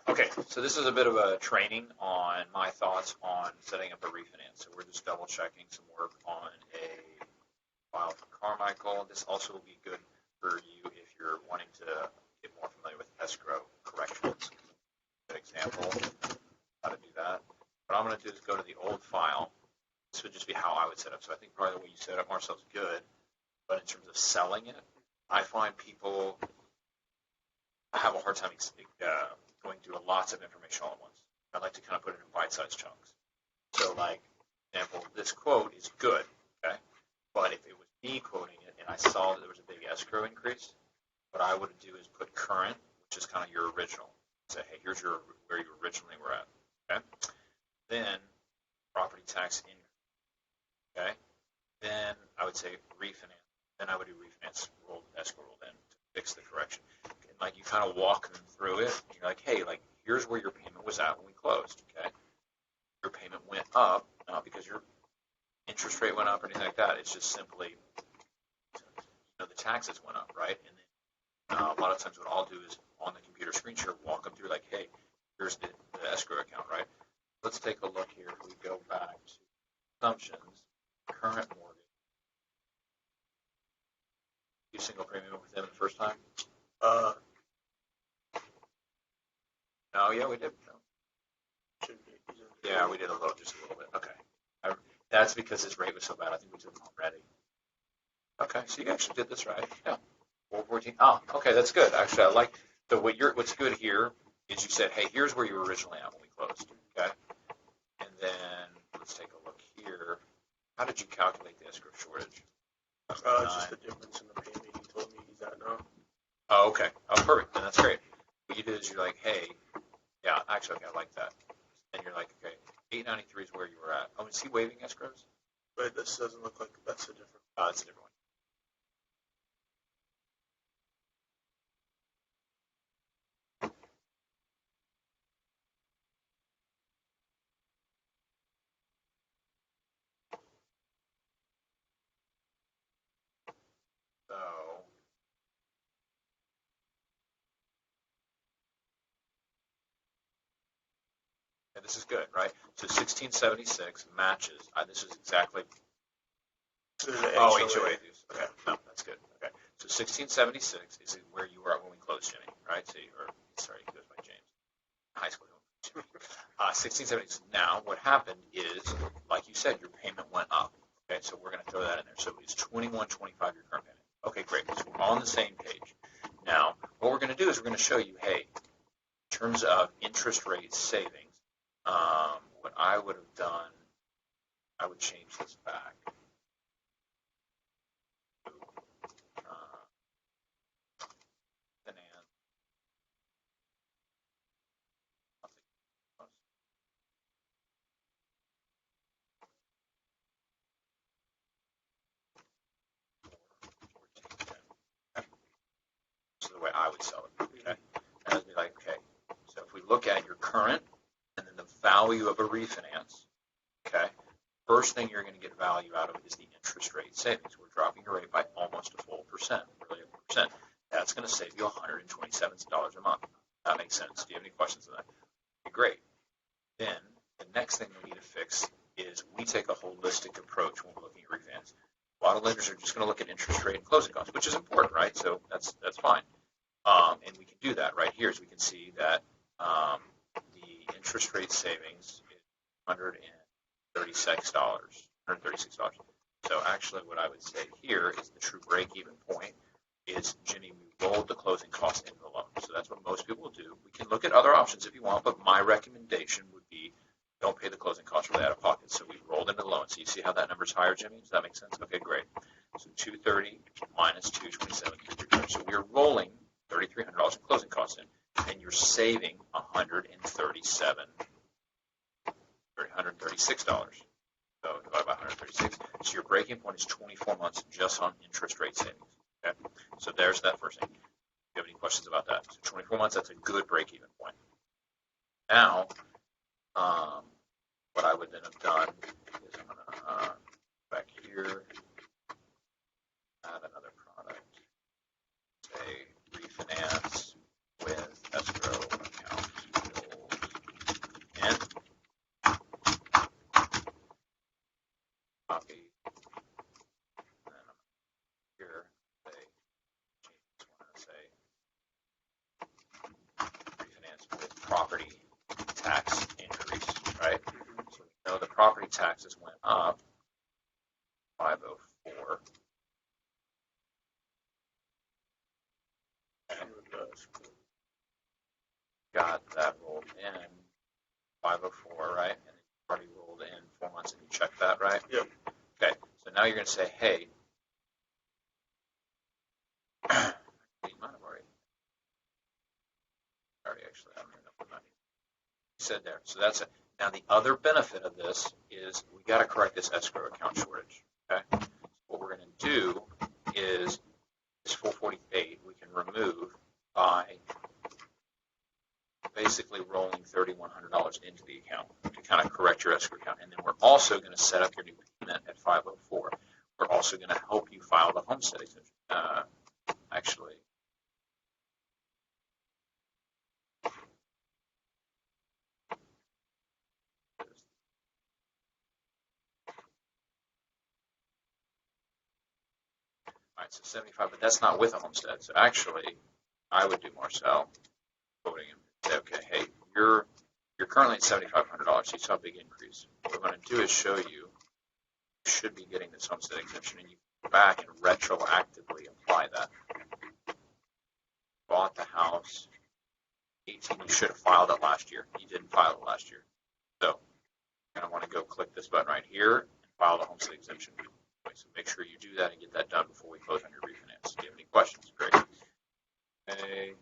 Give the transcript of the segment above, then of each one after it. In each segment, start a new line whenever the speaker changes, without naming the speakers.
Okay, so this is a bit of a training on my thoughts on setting up a refinance. So we're just double checking some work on a file for Carmichael. This also will be good for you if you're wanting to get more familiar with escrow corrections. Good example how to do that. What I'm going to do is go to the old file. This would just be how I would set up. So I think probably the way you set up, Marcel, is good. But in terms of selling it, I find people have a hard time going through lots of information all at once. I like to kind of put it in bite-sized chunks. So, like, for example, this quote is good, okay? But if it was me quoting it and I saw that there was a big escrow increase, what I would do is put current, which is kind of your original. Say, hey, here's where you originally were at, okay? Then property tax increase, okay? Then I would say refinance. Then I would do refinance escrow rolled in to fix the correction. And like you kind of walk them through it. And you're like, hey, like here's where your payment was at when we closed, okay? Your payment went up, not because your interest rate went up or anything like that. It's just simply, the taxes went up, right? And then a lot of times what I'll do is on the computer screen share, walk them through like, hey, here's the escrow account, right? Let's take a look here. If we go back to assumptions, current mortgage. You single premium with them the first time? No, yeah, we did. No. Yeah, we did just a little bit. Okay. That's because his rate was so bad. I think we did them already. Okay, so you actually did this right. Yeah. 414. Oh, okay, that's good. Actually, I like what's good here is you said, hey, here's where you were originally at when we closed. Okay. And then let's take a look here. How did you calculate the escrow shortage?
Just the difference in the payment he told me he's at now.
Oh, okay. Oh, perfect. Then that's great. What you did is you're like, hey, yeah, actually, okay, I like that. And you're like, okay, 893 is where you were at. Oh, is he waiving escrows?
But this doesn't look like that's a different.
Oh, that's a different one. So, yeah, this is good, right? So 1676 matches. This is exactly. HOA dues. Okay, no, that's good. Okay, so 1676 is where you were at when we closed, Jimmy, right? So sorry, he goes by James. High school. 1676. Now, what happened is, like you said, your payment went up. Okay, so we're going to throw that in there. So it's 2125 your current payment. Okay, great. So we're on the same page. Now, what we're going to do is we're going to show you, hey, in terms of interest rate savings, what I would have done, I would change this back. This is the way I would sell it. Okay, and I'd be like, okay, so if we look at your current and then the value of a refinance, okay, first thing you're going to get value out of is the interest rate savings. We're dropping your rate by almost a full percent, really a percent. That's going to save you $127 a month. That makes sense. Do you have any questions on that? Okay, great. Then the next thing we need to fix is we take a holistic approach when we're looking at refinance. A lot of lenders are just going to look at interest rate and closing costs, which is important, right? So that's fine. And we can do that right here, as we can see that the interest rate savings is $136. So actually what I would say here is the true break-even point is, Jimmy, we rolled the closing costs into the loan. So that's what most people do. We can look at other options if you want, but my recommendation would be don't pay the closing costs really out of pocket. So we rolled into the loan. So you see how that number's higher, Jimmy? Does that make sense? Okay, great. So 230 minus 227. So we're rolling $3,300 in closing costs in, and you're saving $136. So divided by 136. So your breaking point is 24 months just on interest rate savings. Okay, so there's that first thing. Do you have any questions about that? So 24 months, that's a good break-even point. Now, what I would then have done is I'm going to back here, add another product, say refinance with escrow account. got that rolled in 504, right? And it's already rolled in 4 months, and you checked that, right?
Yep.
Okay, so now you're going to say, hey, you might have already actually, I don't even know what that said there. So that's it. Now the other benefit of this is we got to correct this escrow account shortage. Okay, what we're going to do is this 448 we can remove by basically rolling $3,100 into the account to kind of correct your escrow account, and then we're also going to set up your new payment at 504. We're also going to help you file the homestead exemption. Actually. All right, so 75, but that's not with a homestead. So actually, I would do Marcel quoting him and say, okay, hey, you're currently at $7,500. You saw a big increase. What we're going to do is show you should be getting this homestead exemption, and you go back and retroactively apply that. Bought the house 18. You should have filed it last year. You didn't file it last year. So you're going to want to go click this button right here and file the homestead exemption. So make sure you do that and get that done before we close on your refinance. Do you have any questions? Great. Okay.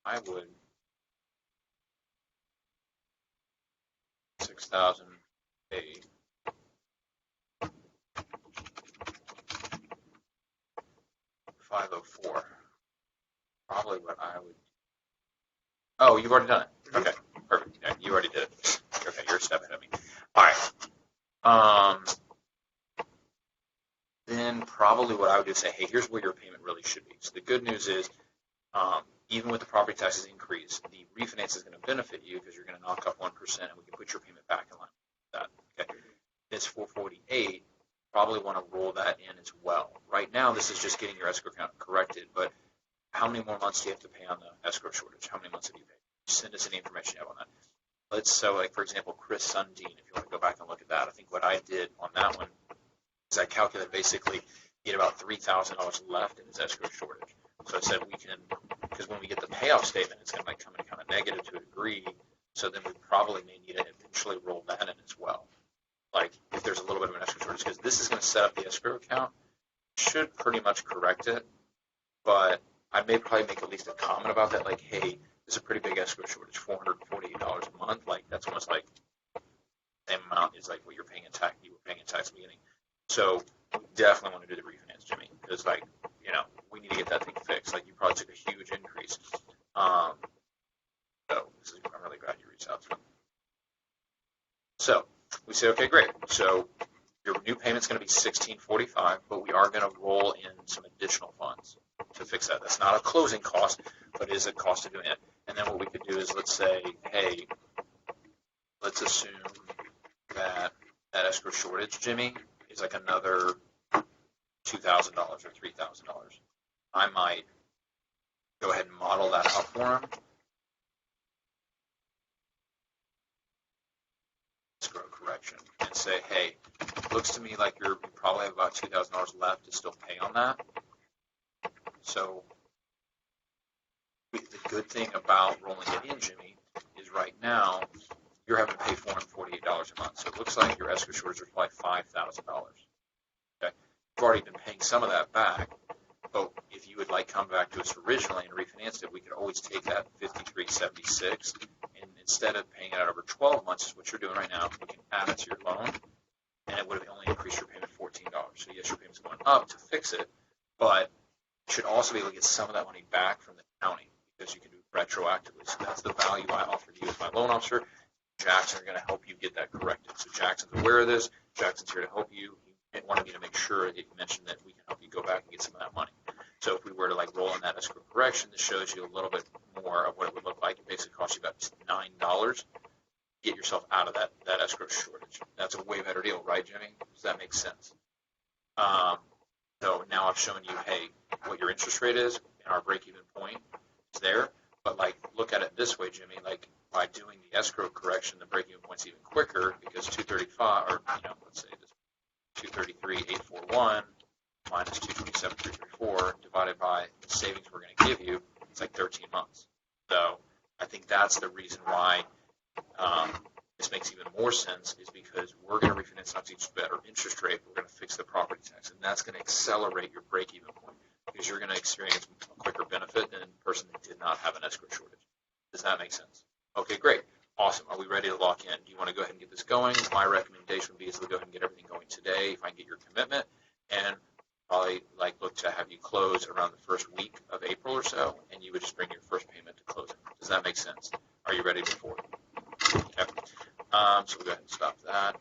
I would 6,000 paid. $504. Probably what I would. Oh, you've already done it. Okay, perfect. Yeah, you already did it. Okay, you're a step ahead of me. All right. Then probably what I would do is say, hey, here's where your payment really should be. So the good news is, even with the property taxes increase, the refinance is going to benefit you because you're going to knock off 1%, and we can put your payment back in line with that. Okay. This 448, probably want to roll that in as well. Right now, this is just getting your escrow account corrected, but how many more months do you have to pay on the escrow shortage? How many months have you paid? Send us any information you have on that. So like, for example, Chris Sundin, if you want to go back and look at that, I think what I did on that one is I calculated basically he had about $3,000 left in his escrow shortage. So I said we can, because when we get the payoff statement, it's going to come in kind of negative to a degree, so then we probably may need to eventually roll that in as well. Like if there's a little bit of an escrow shortage, because this is going to set up the escrow account, should pretty much correct it, but I may probably make at least a comment about that, like, hey, this is a pretty big escrow shortage, $448 a month. Like that's almost like the same amount is like what you're paying in tax. You were paying in tax at the beginning. So we definitely want to do the refinance, Jimmy, because like we need to get that thing fixed. Like you probably took a huge increase. So I'm really glad you reached out to me. So we say, okay, great. So your new payment's going to be $1,645, but we are going to roll in some additional funds to fix that. That's not a closing cost, but it is a cost of doing it. And then what we could do is let's say, hey, let's assume that escrow shortage, Jimmy, is like another $2,000 or $3,000. I might go ahead and model that out for him. Escrow correction and say, hey, looks to me like you probably have about $2,000 left to still pay on that. So the good thing about rolling it in, Jimmy, is right now you're having to pay $448 a month. So it looks like your escrow shortage is probably $5,000. Okay, you've already been paying some of that back, but if you would like come back to us originally and refinance it, we could always take that $5,376 and instead of paying it out over 12 months, what you're doing right now, we can add it to your loan, and it would have only increased your payment $14. So yes, your payment's going up to fix it, but you should also be able to get some of that money back from the county because you can do it retroactively. So that's the value I offer to you as my loan officer. Jackson are going to help you get that corrected. So Jackson's aware of this. Jackson's here to help you. He wanted me to make sure that you mentioned that we can help you go back and get some of that money. So if we were to like roll in that escrow correction, this shows you a little bit more of what it would look like. It basically costs you about $9 to get yourself out of that escrow shortage. That's a way better deal, right, Jimmy? Does that make sense? So now I've shown you, hey, what your interest rate is and our break-even point is there. But like, look at it this way, Jimmy. Like by doing the escrow correction, the break-even point's even quicker because 235, or let's say this 233,841 minus 227,334 divided by the savings we're going to give you, it's like 13 months. So I think that's the reason why this makes even more sense, is because we're going to refinance not just better interest rate, we're going to fix the property tax, and that's going to accelerate your break-even point because you're going to experience a quicker benefit than a person that did not have an escrow shortage. Does that make sense? Okay, great. Awesome. Are we ready to lock in? Do you want to go ahead and get this going? My recommendation would be is to go ahead and get everything going today if I can get your commitment, and probably look to have you close around the first week of April or so, and you would just bring your first payment to closing. Does that make sense? Are you ready before? Okay. So we'll go ahead and stop that.